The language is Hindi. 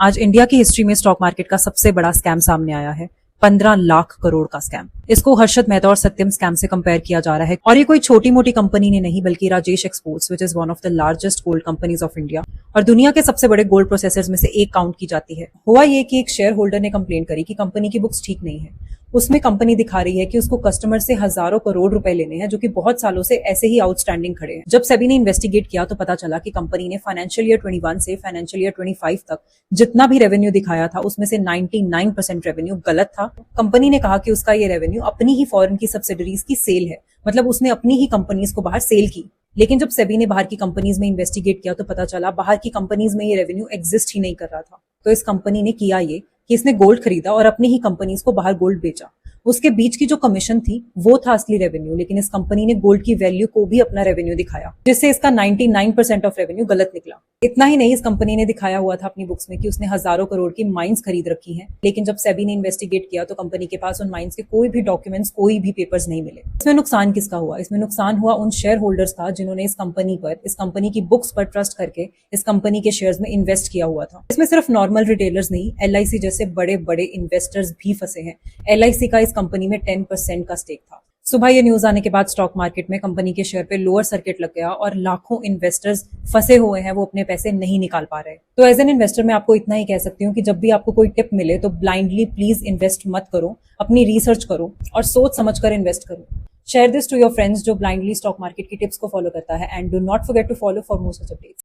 आज इंडिया की हिस्ट्री में स्टॉक मार्केट का सबसे बड़ा स्कैम सामने आया है। 15 लाख करोड़ का स्कैम। इसको हर्षद मेहता और सत्यम स्कैम से कंपेयर किया जा रहा है। और ये कोई छोटी मोटी कंपनी ने नहीं, बल्कि Rajesh exports, which is one of the largest gold companies of India और दुनिया के सबसे बड़े गोल्ड प्रोसेसर्स में से एक काउंट की जाती है। हुआ ये कि एक शेयर होल्डर ने कंप्लेंट करी कि कंपनी की बुक्स ठीक नहीं है। उसमें कंपनी दिखा रही है कि उसको कस्टमर से हजारों करोड़ रुपए लेने हैं, जो कि बहुत सालों से ऐसे ही आउटस्टैंडिंग खड़े हैं। जब सेबी ने इन्वेस्टिगेट किया तो पता चला कि कंपनी ने फाइनेंशियल ईयर 21 से फाइनेंशियल ईयर 25 तक जितना भी रेवेन्यू दिखाया था, उसमें से 99% रेवेन्यू गलत था। कंपनी ने कहा कि उसका ये रेवेन्यू अपनी ही फॉरेन की सब्सिडरीज की सेल है, मतलब उसने अपनी ही कंपनीज को बाहर सेल की। लेकिन जब सेबी ने बाहर की कंपनीज में इन्वेस्टिगेट किया तो पता चला बाहर की कंपनीज में ये रेवेन्यू एग्जिस्ट ही नहीं कर रहा था। तो इस कंपनी ने किया ये कि इसने गोल्ड खरीदा और अपनी ही कंपनीज को बाहर गोल्ड बेचा। उसके बीच की जो कमीशन थी वो था असली रेवेन्यू, लेकिन इस कंपनी ने गोल्ड की वैल्यू को भी अपना रेवेन्यू दिखाया, जिससे इसका 99% ऑफ रेवेन्यू गलत निकला। इतना ही नहीं, इस कंपनी ने दिखाया हुआ था अपनी बुक्स में कि उसने हजारों करोड़ की माइंस खरीद रखी हैं, लेकिन जब सेबी ने इन्वेस्टिगेट किया तो कंपनी के पास उन माइंस के कोई भी डॉक्यूमेंट्स, कोई भी पेपर्स नहीं मिले। इसमें नुकसान किसका हुआ? इसमें नुकसान हुआ उन शेयर होल्डर्स का जिन्होंने इस कंपनी की बुक्स पर ट्रस्ट करके इस कंपनी के शेयर्स में इन्वेस्ट किया हुआ था। इसमें सिर्फ नॉर्मल रिटेलर्स नहीं, LIC जैसे बड़े बड़े इन्वेस्टर्स भी फंसे हैं। LIC का इस कंपनी में 10% का स्टेक था। सुबह ये न्यूज आने के बाद स्टॉक मार्केट में कंपनी के शेयर पे लोअर सर्किट लग गया और लाखों इन्वेस्टर्स फंसे हुए हैं, वो अपने पैसे नहीं निकाल पा रहे। तो एज एन इन्वेस्टर मैं आपको इतना ही कह सकती हूँ कि जब भी आपको कोई टिप मिले तो ब्लाइंडली प्लीज इन्वेस्ट मत करो, अपनी रिसर्च करो और सोच समझ कर इन्वेस्ट करो। Share this to your friends जो ब्लाइंडली स्टॉक मार्केट की टिप्स को फॉलो करता है, and do not forget to follow for more such updates.